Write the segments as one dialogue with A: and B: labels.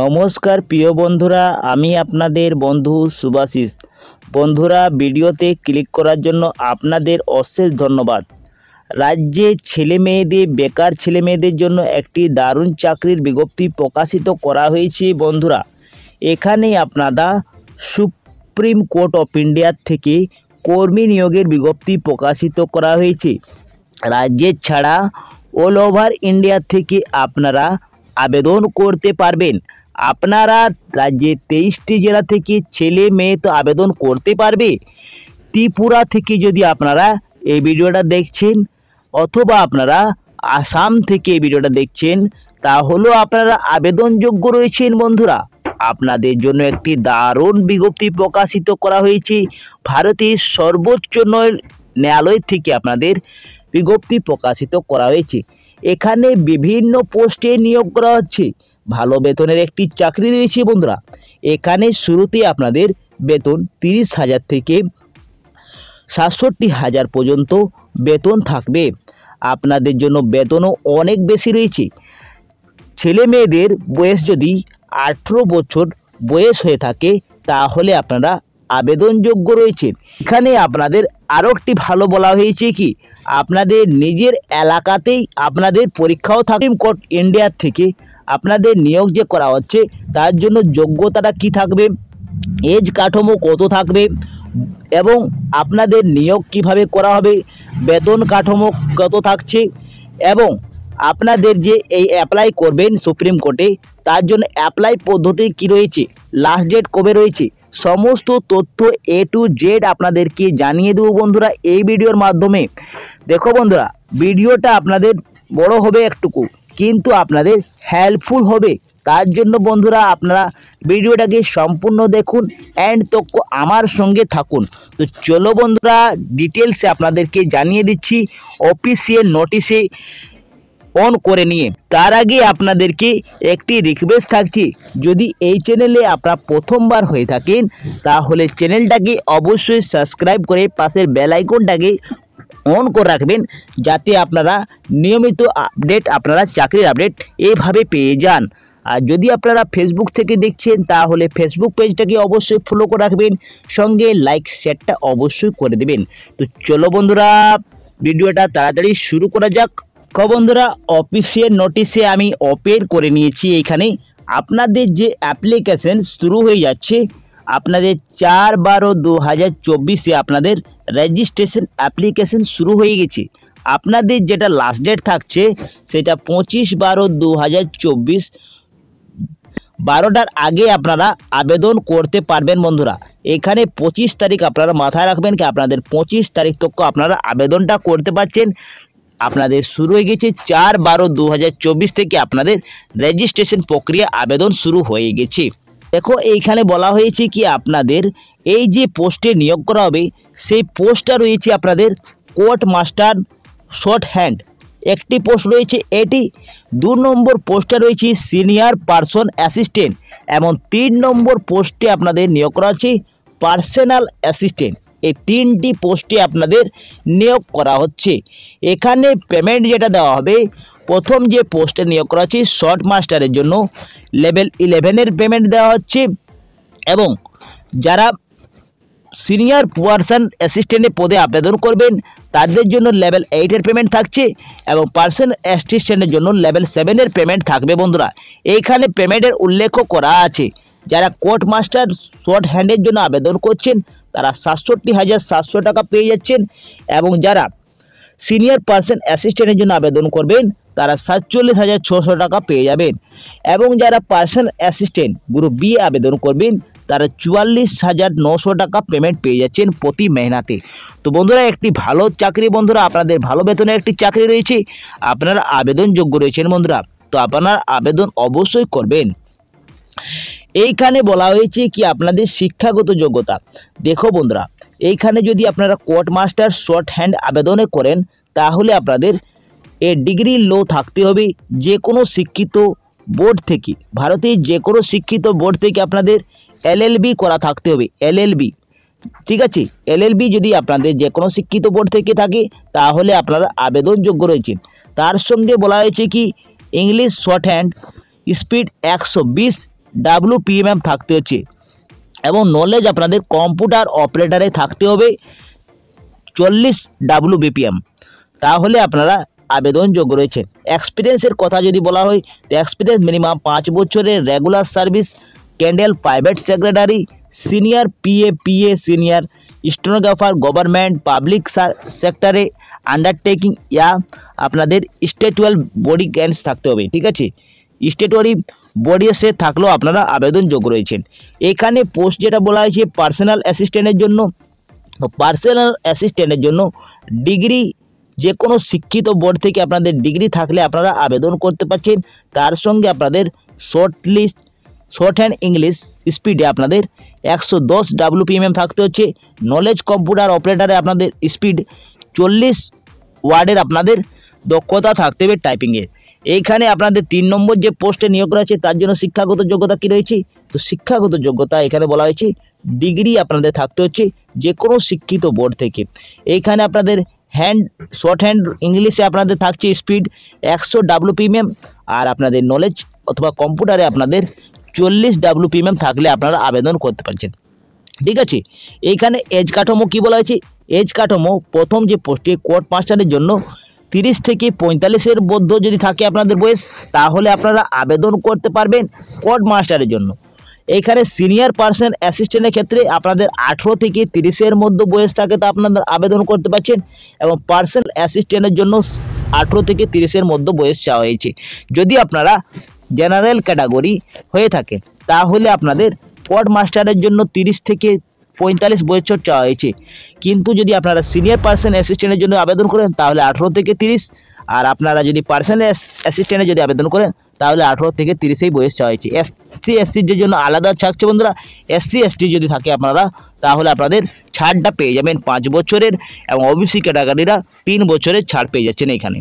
A: নমস্কার প্রিয় বন্ধুরা, আমি আপনাদের বন্ধু সুভাশিস। বন্ধুরা, ভিডিওতে ক্লিক করার জন্য আপনাদের অশেষ ধন্যবাদ। রাজ্যে বেকার ছেলে মেয়েদের জন্য একটি দারুণ চাকরির বিজ্ঞপ্তি প্রকাশিত করা হয়েছে। বন্ধুরা, এখানে আপনারা সুপ্রিম কোর্ট অফ ইন্ডিয়া থেকে কর্মী নিয়োগের বিজ্ঞপ্তি প্রকাশিত করা হয়েছে। রাজ্যের ছাড়া অল ওভার ইন্ডিয়া থেকে আপনারা আবেদন করতে পারবেন। আপনারা রাজ্যের 23টি জেলা থেকে ছেলে মেয়ে তো আবেদন করতে পারবে। ত্রিপুরা থেকে যদি আপনারা এই ভিডিওটা দেখছেন অথবা আপনারা আসাম থেকে এই ভিডিওটা দেখছেন, তাহলেও আপনারা আবেদনযোগ্য রয়েছেন। বন্ধুরা, আপনাদের জন্য একটি দারুণ বিজ্ঞপ্তি প্রকাশিত করা হয়েছে। ভারতের সর্বোচ্চ ন্যায়ালয় থেকে আপনাদের বিজ্ঞপ্তি প্রকাশিত করা হয়েছে। এখানে বিভিন্ন পোস্টে নিয়োগ করা হচ্ছে। ভালো বেতনের একটি চাকরি রয়েছে। বন্ধুরা, এখানে শুরুতে আপনাদের বেতন 30,000 থেকে 67,000 পর্যন্ত বেতন থাকবে। আপনাদের জন্য বেতনও অনেক বেশি রয়েছে। ছেলে মেয়েদের বয়স যদি 18 বছর বয়স হয়ে থাকে তাহলে আপনারা আবেদনযোগ্য রয়েছেন। এখানে আপনাদের আরও একটি ভালো বলা হয়েছে কি, আপনাদের নিজের এলাকাতেই আপনাদের পরীক্ষাও থাকবে। সুপ্রিম কোর্ট ইন্ডিয়া থেকে আপনাদের নিয়োগ যে করা হচ্ছে তার জন্য যোগ্যতাটা কি থাকবে, এজ কাঠামো কত থাকবে এবং আপনাদের নিয়োগ কিভাবে করা হবে, বেতন কাঠামো কত থাকছে এবং আপনাদের যে এই অ্যাপ্লাই করবেন সুপ্রিম কোর্টে তার জন্য অ্যাপ্লাই পদ্ধতি কি রয়েছে, লাস্ট ডেট কবে রয়েছে, সমস্ত তথ্য A to Z আপনাদেরকে জানিয়ে দেবো বন্ধুরা এই ভিডিওর মাধ্যমে। দেখো বন্ধুরা, ভিডিওটা আপনাদের বড় হবে একটুকু, কিন্তু আপনাদের হেল্পফুল হবে। তার জন্য বন্ধুরা আপনারা ভিডিওটাকে সম্পূর্ণ দেখুন অ্যান্ড তো আমার সঙ্গে থাকুন। তো চলো বন্ধুরা, ডিটেলসে আপনাদেরকে জানিয়ে দিচ্ছি অফিসিয়াল নোটিশে অন করে নিয়ে। তার আগে আপনাদেরকে একটি রিকোয়েস্ট থাকছে, যদি এই চ্যানেলে আপনারা প্রথমবার হয়ে থাকেন তাহলে চ্যানেলটাকে অবশ্যই সাবস্ক্রাইব করে পাশের বেল আইকনটাকে অন করে রাখবেন, যাতে আপনারা নিয়মিত আপডেট আপনারা চাকরির আপডেট এইভাবে পেয়ে যান। আর যদি আপনারা ফেসবুক থেকে দেখছেন তাহলে ফেসবুক পেজটাকে অবশ্যই ফলো করে রাখবেন, সঙ্গে লাইক শেয়ারটা অবশ্যই করে দেবেন। তো চলো বন্ধুরা, ভিডিওটা তাড়াতাড়ি শুরু করা যাক। বন্ধুরা, অফিসিয়াল নোটিশে আমি ওপেন করে নিয়েছি। এখানে আপনাদের যে অ্যাপ্লিকেশন শুরু হয়ে যাচ্ছে, আপনাদের 4/12/2024 আপনাদের রেজিস্ট্রেশন অ্যাপ্লিকেশন শুরু হয়ে গেছে। আপনাদের যেটা লাস্ট ডেট থাকছে সেটা 25/12/2024 12টার আগে আপনারা আবেদন করতে পারবেন। বন্ধুরা, এখানে 25 তারিখ আপনারা মাথায় রাখবেন কি আপনাদের 25 তারিখ তক আপনারা আবেদনটা করতে পারছেন। আপনাদের শুরু হয়ে গেছে 4/12/2024 থেকে আপনাদের রেজিস্ট্রেশন প্রক্রিয়া আবেদন শুরু হয়ে গেছে। দেখো, এইখানে বলা হয়েছে কি আপনাদের এই যে পোস্টে নিয়োগ করা হবে সেই পোস্টটা রয়েছে আপনাদের কোর্ট মাস্টার শর্ট হ্যান্ড, একটি পোস্ট রয়েছে এটি। 2 নম্বর পোস্টটা রয়েছে সিনিয়র পার্সন অ্যাসিস্ট্যান্ট এবং 3 নম্বর পোস্টে আপনাদের নিয়োগ করা হচ্ছে পার্সোনাল অ্যাসিস্ট্যান্ট। এই 3টি পোস্টে আপনাদের নিয়োগ করা হচ্ছে। এখানে পেমেন্ট যেটা দেওয়া হবে, প্রথম যে পোস্টে নিয়োগ করা হচ্ছে শর্ট মাস্টারের জন্য লেভেল 11-এর পেমেন্ট দেওয়া হচ্ছে এবং যারা সিনিয়র পার্সন অ্যাসিস্ট্যান্টের পদে আবেদন করবেন তাদের জন্য লেভেল 8-এর পেমেন্ট থাকছে এবং পার্সন অ্যাসিস্ট্যান্টের জন্য লেভেল 7-এর পেমেন্ট থাকবে। বন্ধুরা, এইখানে পেমেন্টের উল্লেখ করা আছে। যারা কোর্ট মাস্টার শর্ট হ্যান্ডের জন্য আবেদন করছেন তারা 67,700 টাকা পেয়ে যাচ্ছেন এবং যারা সিনিয়র পার্সন অ্যাসিস্ট্যান্টের জন্য আবেদন করবেন তারা 47,600 টাকা পেয়ে যাবেন এবং যারা পার্সন অ্যাসিস্ট্যান্ট গ্রুপ বি আবেদন করবেন তারা 44,900 টাকা পেমেন্ট পেয়ে যাচ্ছেন প্রতি মহিনাতে। তো বন্ধুরা, একটি ভালো চাকরি বন্ধুরা, আপনাদের ভালো বেতনের একটি চাকরি রয়েছে, আপনারা আবেদনযোগ্য রয়েছেন। বন্ধুরা, তো আপনারা আবেদন অবশ্যই করবেন। এইখানে বলা হয়েছে কি আপনাদের শিক্ষাগত যোগ্যতা। দেখো বন্ধুরা, এইখানে যদি আপনারা কোর্ট মাস্টার শর্ট হ্যান্ড আবেদনে করেন তাহলে আপনাদের ডিগ্রি লো থাকতে হবে যে কোনো শিক্ষিত বোর্ড থেকে, ভারতের যে কোনো শিক্ষিত বোর্ড থেকে আপনাদের LLB করা থাকতে হবে, LLB। ঠিক আছে, LLB যদি আপনাদের যে কোনো শিক্ষিত বোর্ড থেকে থাকে তাহলে আপনারা আবেদনযোগ্য রয়েছেন। তার সঙ্গে বলা হয়েছে কি English short hand speed 120 WPMM থাকতে হচ্ছে এবং নলেজ আপনাদের কম্পিউটার অপারেটরে থাকতে হবে 40 WBPM, তাহলে আপনারা আবেদনযোগ্য রয়েছেন। এক্সপিরিয়েন্সের কথা যদি বলা হয় তো এক্সপিরিয়েন্স মিনিমাম 5 বছরের regular service, candle private secretary, senior PA senior stenographer, government public সেক্টরে আন্ডারটেকিং ইয়া আপনাদের স্টেটুয়াল বডি গ্যান্স থাকতে হবে। ঠিক আছে, স্টেটুয়ারি বডি সে থাকলেও আপনারা আবেদনযোগ্য রয়েছেন। এখানে পোস্ট যেটা বলা হয়েছে পার্সোনাল অ্যাসিস্ট্যান্টের জন্য, তো পার্সোনাল অ্যাসিস্ট্যান্টের জন্য ডিগ্রি যে কোনো শিক্ষিত বোর্ড থেকে আপনাদের ডিগ্রি থাকলে আপনারা আবেদন করতে পারছেন। তার সঙ্গে আপনাদের শর্ট হ্যান্ড ইংলিশ স্পিডে আপনাদের 110 WPMM থাকতে হচ্ছে। নলেজ কম্পিউটার অপারেটরে আপনাদের স্পিড 40 ওয়ার্ডের আপনাদের দক্ষতা থাকতে হবে টাইপিংয়ের। এইখানে আপনাদের 3 নম্বর যে পোস্টে নিয়োগ করা আছে তার জন্য শিক্ষাগত যোগ্যতা কী রয়েছে, তো শিক্ষাগত যোগ্যতা এখানে বলা হয়েছে ডিগ্রি আপনাদের থাকতে হচ্ছে যে কোনো শিক্ষিত বোর্ড থেকে। এইখানে আপনাদের শর্ট হ্যান্ড ইংলিশে আপনাদের থাকছে স্পিড 100 WPMM, আর আপনাদের নলেজ অথবা কম্পিউটারে আপনাদের 40 WPMM থাকলে আপনারা আবেদন করতে পারছেন। ঠিক আছে, এইখানে এজ কাঠামো কী বলা হয়েছে, এজ কাঠামো প্রথম যে পোস্টে কোর্ট মাস্টারের জন্য 30 থেকে 45-এর মধ্যে যদি থাকে আপনাদের বয়স, তাহলে আপনারা আবেদন করতে পারবেন কোর্ট মাস্টারের জন্য। এইখানে সিনিয়র পার্সন অ্যাসিস্ট্যান্টের ক্ষেত্রে আপনাদের 18 থেকে 30-এর মধ্যে বয়স থাকে তো আপনারা আবেদন করতে পারছেন, এবং পার্সন অ্যাসিস্ট্যান্টের জন্য 18 থেকে 30-এর মধ্যে বয়স চাওয়া হয়েছে। যদি আপনারা জেনারেল ক্যাটাগরি হয়ে থাকে তাহলে আপনাদের কোর্ট মাস্টারের জন্য 30 থেকে 45 বছর চাওয়া হয়েছে, কিন্তু যদি আপনারা সিনিয়র পার্সন অ্যাসিস্ট্যান্টের জন্য আবেদন করেন তাহলে 18 থেকে 30, আর আপনারা যদি পার্সোনাল অ্যাসিস্ট্যান্টে যদি আবেদন করেন তাহলে 18 থেকে 30এই বয়স চাওয়া হয়েছে। SC/STর জন্য আলাদা থাকছে বন্ধুরা। SC/ST যদি থাকে আপনারা তাহলে আপনাদের ছাড়টা পেয়ে যাবেন 5 বছরের, এবং OBC ক্যাটাগরিরা 3 বছরের ছাড় পেয়ে যাচ্ছেন এখানে।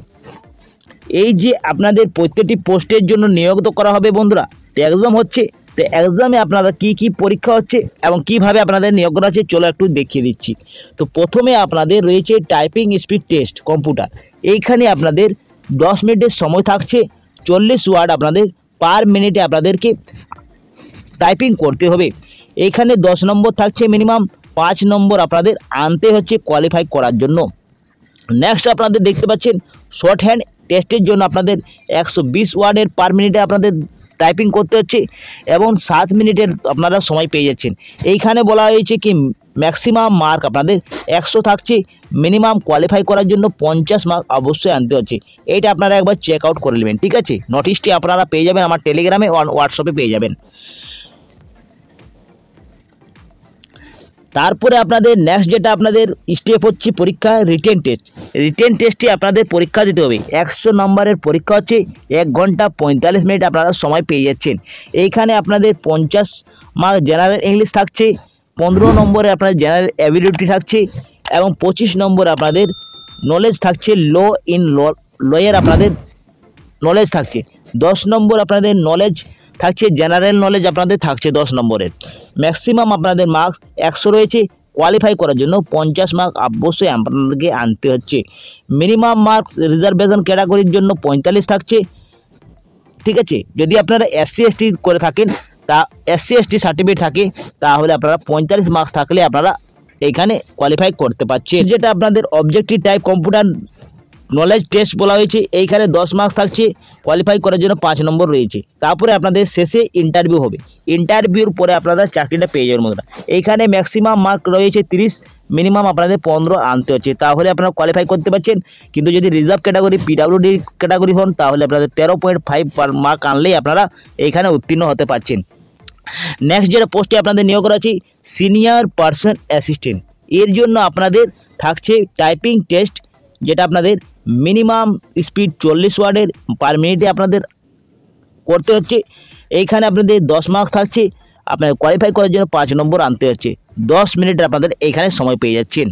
A: এই যে আপনাদের প্রত্যেকটি পোস্টের জন্য নিয়োগ করা হবে বন্ধুরা, তো এক্সাম হচ্ছে, তো এক্সামে আপনারা কি পরীক্ষা হচ্ছে এবং কিভাবে আপনাদের নিয়োগ করা হচ্ছে চলো একটু দেখিয়ে দিচ্ছি। তো প্রথমে আপনাদের রয়েছে টাইপিং স্পিড টেস্ট কম্পিউটার। এইখানে আপনাদের 10 মিনিটের সময় থাকছে, 40 ওয়ার্ড আপনাদের পার মিনিটে আপনাদেরকে টাইপিং করতে হবে। এইখানে 10 নম্বর থাকছে মিনিমাম, 5 নম্বর আপনাদের আনতে হচ্ছে কোয়ালিফাই করার জন্য। নেক্সট আপনাদের দেখতে পাচ্ছেন শর্ট হ্যান্ড টেস্টের জন্য আপনাদের 120 ওয়ার্ডের পার মিনিটে আপনাদের টাইপিং করতে হচ্ছে, এবং 7 মিনিটের আপনারা সময় পেয়ে যাচ্ছেন। এইখানে বলা হয়েছে কি ম্যাক্সিমাম মার্ক আপনাদের 100 থাকছে, মিনিমাম কোয়ালিফাই করার জন্য 50 মার্ক অবশ্যই আনতে হচ্ছে। এইটা আপনারা একবার চেক আউট করে নেবেন। ঠিক আছে, নোটিশটি আপনারা পেয়ে যাবেন আমার টেলিগ্রামে, হোয়াটসঅ্যাপে পেয়ে যাবেন। তারপরে আপনাদের নেক্সট যেটা আপনাদের স্টেপ হচ্ছে পরীক্ষা রিটেন টেস্ট। রিটেন টেস্টে আপনাদের পরীক্ষা দিতে হবে। 100 নম্বরের পরীক্ষা হচ্ছে, 1 ঘন্টা 45 মিনিট আপনারা সময় পেয়ে যাচ্ছেন। এইখানে আপনাদের 50 মার্ক জেনারেল ইংলিশ থাকছে, 15 নম্বরে আপনাদের জেনারেল অ্যাবিলিটি থাকছে, এবং 25 নম্বর আপনাদের নলেজ থাকছে, লয়ের আপনাদের নলেজ থাকছে। 10 নম্বর আপনাদের নলেজ থাকছে, জেনারেল নলেজ আপনাদের থাকছে 10 নম্বরের। ম্যাক্সিমাম আপনাদের মার্কস 100 রয়েছে, কোয়ালিফাই করার জন্য 50 মার্ক অবশ্যই আপনাদেরকে আনতে হচ্ছে। মিনিমাম মার্কস রিজার্ভেশন ক্যাটাগরির জন্য 45 থাকছে। ঠিক আছে, যদি আপনারা SC/ST করে থাকেন, তা SC/ST সার্টিফিকেট থাকে তাহলে আপনারা 45 মার্কস থাকলে আপনারা এখানে কোয়ালিফাই করতে পারছেন। যেটা আপনাদের objective type computer knowledge test বলা হয়েছে, এইখানে 10 মার্কস থাকছে, কোয়ালিফাই করার জন্য 5 নম্বর রয়েছে। তারপরে আপনাদের শেষে ইন্টারভিউ হবে, ইন্টারভিউর পরে আপনারা চাকরিটা পেয়ে যাবেন বন্ধুরা। এইখানে ম্যাক্সিমাম মার্ক রয়েছে 30, মিনিমাম আপনাদের 15 আনতে হচ্ছে, তাহলে আপনারা কোয়ালিফাই করতে পারছেন। কিন্তু যদি রিজার্ভ ক্যাটাগরি PWD ক্যাটাগরি হন তাহলে আপনাদের 13.5 মার্ক আনলেই আপনারা এইখানে উত্তীর্ণ হতে পারছেন। নেক্সট যেটা পোস্টে আপনাদের নিয়োগ করা আছে সিনিয়র পার্সন অ্যাসিস্ট্যান্ট। এর জন্য আপনাদের থাকছে টাইপিং টেস্ট, যেটা আপনাদের মিনিমাম স্পিড 40 ওয়ার্ডের পার মিনিটে আপনাদের করতে হচ্ছে। এইখানে আপনাদের 10 মার্কস থাকছে, আপনার কোয়ালিফাই করার জন্য 5 নম্বর আনতে হচ্ছে। 10 মিনিটের আপনাদের এইখানে সময় পেয়ে যাচ্ছেন।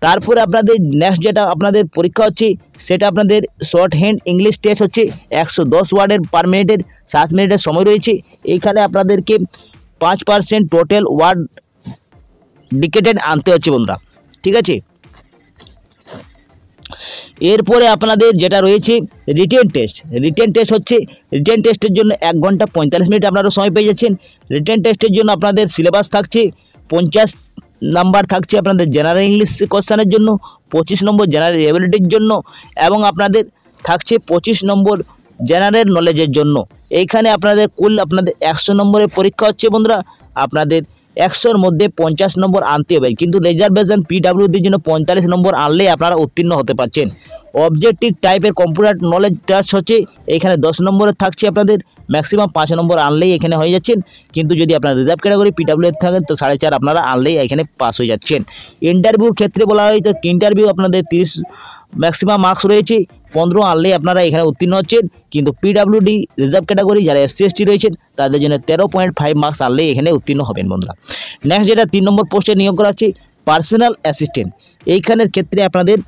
A: তারপরে আপনাদের নেক্সট যেটা আপনাদের পরীক্ষা হচ্ছে সেটা আপনাদের শর্ট হ্যান্ড ইংলিশ টেস্ট হচ্ছে, 110 ওয়ার্ডের পার মিনিটের, 7 মিনিটের সময় রয়েছে। এইখানে আপনাদেরকে 5% টোটাল ওয়ার্ড ডিকেটেড আনতে হচ্ছে বন্ধুরা। ঠিক আছে, এরপরে আপনাদের যেটা রয়েছে রিটেন টেস্ট হচ্ছে রিটেন টেস্টের জন্য 1 ঘন্টা 45 মিনিট আপনারা সময় পেয়ে যাচ্ছেন। রিটেন টেস্টের জন্য আপনাদের সিলেবাস থাকছে 50 নাম্বার থাকছে আপনাদের জেনারেল ইংলিশ কোশ্চেনের জন্য, 25 নম্বর জেনারেল এবিলিটির জন্য এবং আপনাদের থাকছে 25 নম্বর জেনারেল নলেজের জন্য। এইখানে আপনাদের কুল 100 নম্বরের পরীক্ষা হচ্ছে বন্ধুরা। আপনাদের 100-র মধ্যে 50 নম্বর আনতে হবে, কিন্তু রিজার্ভেশন পিডাব্লিউডির জন্য 45 নম্বর আনলেই আপনারা উত্তীর্ণ হতে পারছেন। অবজেক্টিভ টাইপের কম্পিউটার নলেজ টেস্ট হচ্ছে এখানে 10 নম্বরের থাকছে আপনাদের, ম্যাক্সিমাম 5 নম্বর আনলেই এখানে হয়ে যাচ্ছেন। কিন্তু যদি আপনারা রিজার্ভ ক্যাটাগরি পিডাব্লিউ থাকেন তো 4.5 আপনারা আনলেই এখানে পাস হয়ে যাচ্ছেন। ইন্টারভিউর ক্ষেত্রে বলা হয় তো ইন্টারভিউ আপনাদের 30 ম্যাক্সিমাম মার্কস রয়েছে, 15 আনলেই আপনারা এখানে উত্তীর্ণ হচ্ছেন। কিন্তু পিডাব্লিউডি রিজার্ভ ক্যাটাগরি যারা SC ST রয়েছেন তাদের জন্য 13.5 মার্কস আনলেই এখানে উত্তীর্ণ হবেন বন্ধুরা। নেক্সট যেটা 3 নম্বর পোস্টে নিয়োগ করা হচ্ছে পার্সোনাল অ্যাসিস্ট্যান্ট। এইখানের ক্ষেত্রে আপনাদের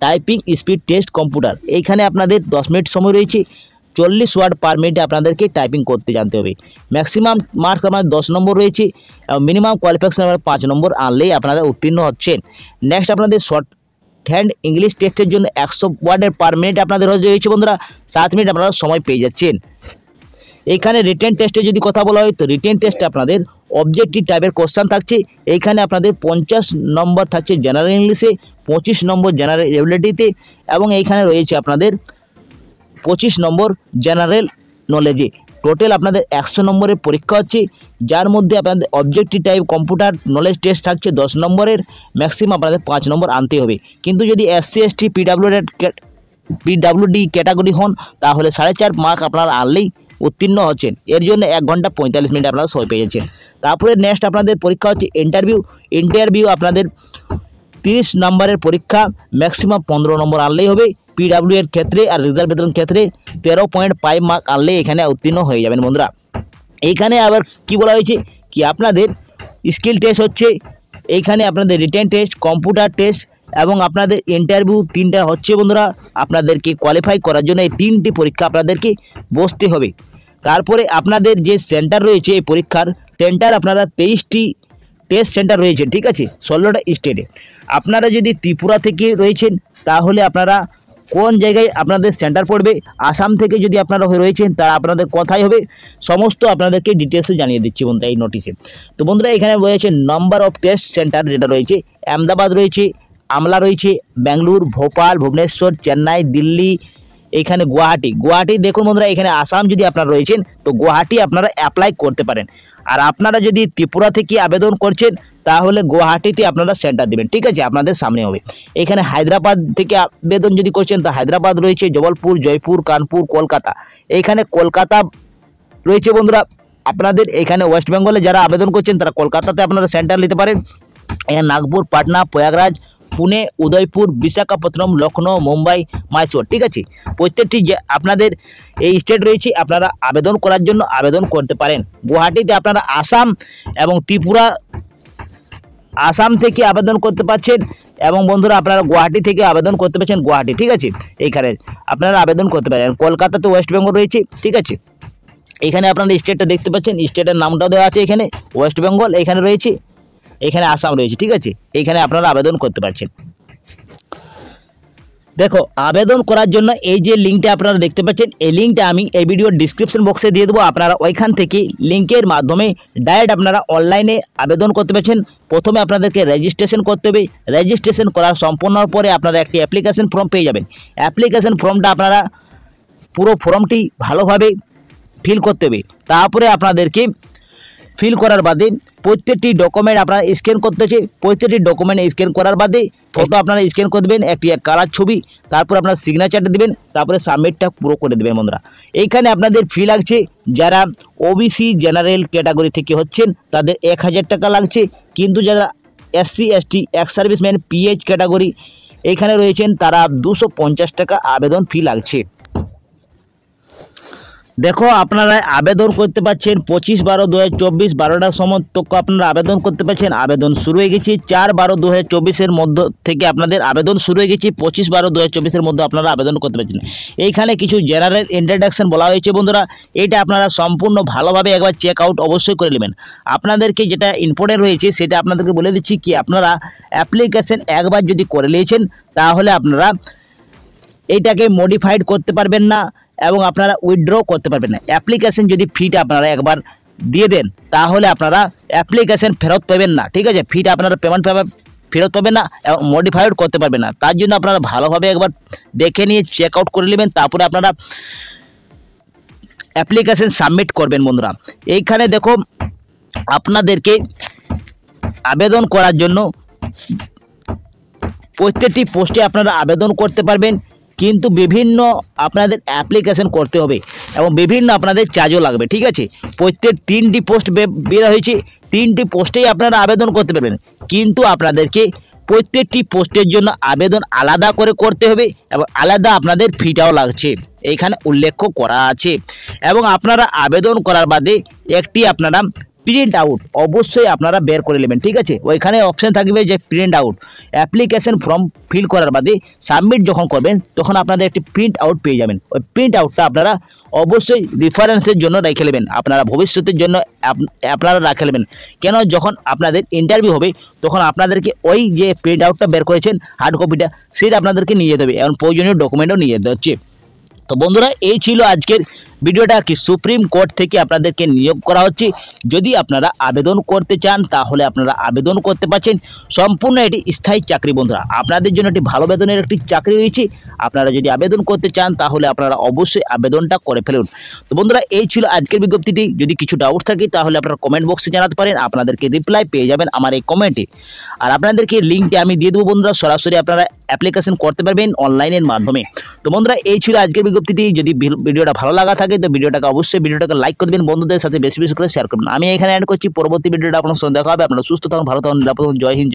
A: টাইপিং স্পিড টেস্ট কম্পিউটার, এইখানে আপনাদের 10 মিনিট সময় রয়েছে, 40 ওয়ার্ড পার মিনিটে আপনাদেরকে টাইপিং করতে জানতে হবে। ম্যাক্সিমাম মার্কস আমাদের 10 নম্বর রয়েছে, মিনিমাম কোয়ালিফিকেশন 5 নম্বর আনলেই আপনারা উত্তীর্ণ হচ্ছেন। নেক্সট আপনাদের শর্ট হ্যান্ড ইংলিশ টেস্টের জন্য 100 ওয়ার্ডের পার মিনিট আপনাদের রয়েছে বন্ধুরা, 7 মিনিট আপনারা সময় পেয়ে যাচ্ছেন। এইখানে রিটেন টেস্টে যদি কথা বলা হয় তো রিটেন টেস্টে আপনাদের অবজেক্টিভ টাইপের কোশ্চেন থাকছে। এইখানে আপনাদের 50 নম্বর থাকছে জেনারেল ইংলিশে, 25 নম্বর জেনারেল এবিলিটিতে এবং এইখানে রয়েছে আপনাদের 25 নম্বর জেনারেল নলেজে। টোটাল আপনাদের 100 নম্বরের পরীক্ষা হচ্ছে, যার মধ্যে আপনাদের objective type computer knowledge test থাকছে 10 নম্বরের, ম্যাক্সিমাম আপনাদের 5 নম্বর আনতে হবে। কিন্তু যদি SC ST পিডাব্লিউডি ক্যাটাগরি হন তাহলে 4.5 মার্ক আপনারা আনলেই উত্তীর্ণ হচ্ছেন। এর জন্য 1 ঘন্টা 45 মিনিট আপনারা সময় পেয়ে যাচ্ছেন। তারপরে নেক্সট আপনাদের পরীক্ষা হচ্ছে ইন্টারভিউ আপনাদের 30 নম্বরের পরীক্ষা, ম্যাক্সিমাম 15 নম্বর আনলেই হবে পিডাব্লিউ এর ক্ষেত্রে, আর রিজার্ভেশন ক্ষেত্রে 13.5 মার্ক আনলেই এখানে উত্তীর্ণ হয়ে যাবেন বন্ধুরা। এইখানে আবার কি বলা হয়েছে কি আপনাদের স্কিল টেস্ট হচ্ছে, এইখানে আপনাদের রিটেন টেস্ট, কম্পিউটার টেস্ট এবং আপনাদের ইন্টারভিউ 3টা হচ্ছে বন্ধুরা। আপনাদেরকে কোয়ালিফাই করার জন্য এই 3টি পরীক্ষা আপনাদেরকে বসতে হবে। তারপরে আপনাদের যে সেন্টার রয়েছে এই পরীক্ষার সেন্টার আপনারা 23টি টেস্ট সেন্টার রয়েছে, ঠিক আছে, 16টা স্টেটে। আপনারা যদি ত্রিপুরা থেকে রয়েছেন তাহলে আপনারা কোন জায়গায় আপনাদের সেন্টার পড়বে, আসাম থেকে যদি আপনারা রয়েছেন তা আপনাদের কোথায় হবে, সমস্ত আপনাদেরকে ডিটেলসে জানিয়ে দিচ্ছি বন্ধুরা এই নোটিশে। তো বন্ধুরা এখানে রয়েছে নাম্বার অফ টেস্ট সেন্টার যেটা রয়েছে, আহমেদাবাদ রয়েছে, আমলা রয়েছে, বেঙ্গালুরু, ভোপাল, ভুবনেশ্বর, চেন্নাই, দিল্লি, এখানে গুয়াহাটি দেখুন বন্ধুরা। এখানে আসাম যদি আপনারা রয়েছেন তো গুয়াহাটি আপনারা অ্যাপ্লাই করতে পারেন, আর আপনারা যদি ত্রিপুরা থেকে আবেদন করছেন তাহলে গুয়াহাটিতে আপনারা সেন্টার দেবেন, ঠিক আছে, আপনাদের সামনে হবে। এখানে হায়দ্রাবাদ থেকে আবেদন যদি করছেন তো হায়দ্রাবাদ রয়েছে, জবলপুর, জয়পুর, কানপুর, কলকাতা। এইখানে কলকাতা রয়েছে বন্ধুরা। আপনাদের এখানে ওয়েস্ট বেঙ্গলে যারা আবেদন করছেন তারা কলকাতাতে আপনারা সেন্টার নিতে পারেন। এখানে নাগপুর, পাটনা, প্রয়াগরাজ, পুনে, উদয়পুর, বিশাখাপত্তনম, লখনৌ, মুম্বাই, মাইসোর, ঠিক আছে, প্রত্যেকটি যে আপনাদের এই স্টেট রয়েছে আপনারা আবেদন করার জন্য আবেদন করতে পারেন। গুয়াহাটিতে আপনারা আসাম এবং ত্রিপুরা, আসাম থেকে আবেদন করতে পারছেন এবং বন্ধুরা আপনারা গুয়াহাটি থেকে আবেদন করতে পারছেন, গুয়াহাটি, ঠিক আছে, এইখানে আপনারা আবেদন করতে পারেন। কলকাতাতে ওয়েস্ট বেঙ্গল রয়েছে, ঠিক আছে, এখানে আপনারা স্টেটটা দেখতে পাচ্ছেন, স্টেটের নামটাও দেওয়া আছে, এখানে ওয়েস্ট বেঙ্গল এখানে রয়েছে, এখানে আসাম রয়েছে, ঠিক আছে, এইখানে আপনারা আবেদন করতে পারছেন। দেখো আবেদন করার জন্য এই যে লিঙ্কটা আপনারা দেখতে পাচ্ছেন এই লিঙ্কটা আমি এই ভিডিওর ডিসক্রিপশন বক্সে দিয়ে দেবো। আপনারা ওইখান থেকে লিঙ্কের মাধ্যমে ডাইরেক্ট আপনারা অনলাইনে আবেদন করতে পারছেন। প্রথমে আপনাদেরকে রেজিস্ট্রেশন করতে হবে, রেজিস্ট্রেশন করার সম্পূর্ণ পরে আপনারা একটি অ্যাপ্লিকেশন ফর্ম পেয়ে যাবেন। অ্যাপ্লিকেশন ফর্মটা আপনারা পুরো ফর্মটি ভালোভাবে ফিল করতে হবে। তারপরে আপনাদেরকে ফিল করার বাদে প্রত্যেকটি ডকুমেন্ট আপনারা স্ক্যান করতে হচ্ছে, প্রত্যেকটি ডকুমেন্ট স্ক্যান করার বাদে ফটো আপনারা স্ক্যান করে দেবেন, একটি কালার ছবি, তারপর আপনার সিগনেচারটা দেবেন, তারপরে সাবমিটটা পুরো করে দেবেন বন্ধুরা। এইখানে আপনাদের ফি লাগছে, যারা ওবিসি জেনারেল ক্যাটাগরি থেকে হচ্ছেন তাদের 1000 টাকা লাগছে, কিন্তু যারা SC ST ex serviceman PH category এখানে রয়েছেন তারা 250 টাকা আবেদন ফি লাগছে। দেখো আপনারা আবেদন করতে পারছেন 25/12/2024 12টার সময় তক আপনারা আবেদন করতে পারছেন। আবেদন শুরু হয়ে গেছে 4/12/2024 মধ্যে থেকে আপনাদের আবেদন শুরু হয়ে গেছে, 25/12/2024 মধ্যে আপনারা আবেদন করতে পারছেন। এইখানে কিছু জেনারেল ইন্ট্রোডাকশন বলা হয়েছে বন্ধুরা, এটা আপনারা সম্পূর্ণ ভালোভাবে একবার চেক আউট অবশ্যই করে নেবেন। আপনাদেরকে যেটা ইম্পর্টেন্ট রয়েছে সেটা আপনাদেরকে বলে দিচ্ছি কি আপনারা অ্যাপ্লিকেশন একবার যদি করে নিয়েছেন তাহলে আপনারা এইটাকে মডিফাইড করতে পারবেন না এবং আপনারা উইথড্র করতে পারবেন না। অ্যাপ্লিকেশন যদি ফিটা আপনারা একবার দিয়ে দেন তাহলে আপনারা অ্যাপ্লিকেশন ফেরত পাবেন না, ঠিক আছে। ফিটা আপনারা পেমেন্ট ফেরত পাবেন না এবং মডিফাইড করতে পারবেন না। তার জন্য আপনারা ভালোভাবে একবার দেখে নিয়ে চেক আউট করে নেবেন, তারপরে আপনারা অ্যাপ্লিকেশন সাবমিট করবেন বন্ধুরা। এইখানে দেখো আপনাদেরকে আবেদন করার জন্য প্রত্যেকটি পোস্টে আপনারা আবেদন করতে পারবেন, কিন্তু বিভিন্ন আপনাদের অ্যাপ্লিকেশন করতে হবে এবং বিভিন্ন আপনাদের চার্জও লাগবে, ঠিক আছে। প্রত্যেক 3টি পোস্ট বের হয়েছে, 3টি পোস্টেই আপনারা আবেদন করতে পারবেন, কিন্তু আপনাদেরকে প্রত্যেকটি পোস্টের জন্য আবেদন আলাদা করে করতে হবে এবং আলাদা আপনাদের ফিটাও লাগছে, এইখানে উল্লেখ করা আছে। এবং আপনারা আবেদন করার বাদে একটি আপনারা প্রিন্ট আউট অবশ্যই আপনারা বের করে নেবেন, ঠিক আছে। ওইখানে অপশন থাকবে যে print out, application form fill করার বাদে সাবমিট যখন করবেন তখন আপনাদের একটি প্রিন্ট আউট পেয়ে যাবেন। ওই প্রিন্ট আউটটা আপনারা অবশ্যই রেফারেন্সের জন্য রেখে নেবেন, আপনারা ভবিষ্যতের জন্য আপনারা রাখে নেবেন। কেন, যখন আপনাদের ইন্টারভিউ হবে তখন আপনাদেরকে ওই যে প্রিন্ট আউটটা বের করেছেন হার্ড কপিটা, সেটা আপনাদেরকে নিয়ে যেতে হবে এবং প্রয়োজনীয় ডকুমেন্টও নিয়ে যেতে হচ্ছে। তো বন্ধুরা, এই ছিল আজকের ভিডিওটা কি সুপ্রিম কোর্ট থেকে আপনাদেরকে নিয়োগ করা হচ্ছে। যদি আপনারা আবেদন করতে চান তাহলে আপনারা আবেদন করতে পারছেন। সম্পূর্ণ এটি স্থায়ী চাকরি বন্ধুরা, আপনাদের জন্য একটি ভালো বেতনের একটি চাকরি রয়েছে। আপনারা যদি আবেদন করতে চান তাহলে আপনারা অবশ্যই আবেদনটা করে ফেলুন। তো বন্ধুরা, এই ছিল আজকের বিজ্ঞপ্তিটি। যদি কিছু ডাউট থাকে তাহলে আপনারা কমেন্ট বক্সে জানাতে পারেন, আপনাদেরকে রিপ্লাই পেয়ে যাবেন আমার এই কমেন্টে। আর আপনাদেরকে লিঙ্কটি আমি দিয়ে দেবো বন্ধুরা, সরাসরি আপনারা অ্যাপ্লিকেশন করতে পারবেন অনলাইনের মাধ্যমে। তো বন্ধুরা, এই ছিল আজকের বিজ্ঞপ্তিটি। যদি ভিডিওটা ভালো লাগা থাকে তো ভিডিওটাকে অবশ্যই লাইক করে দেবেন, বন্ধুদের সাথে বেশি বেশি করে শেয়ার করবেন। আমি এখানে এন্ড করছি, পরবর্তী ভিডিওটা আপনার সঙ্গে দেখা হবে। আপনারা সুস্থ থাকুন, ভালো থাকুন, নিরাপদ থাকুন। জয় হিন্দ।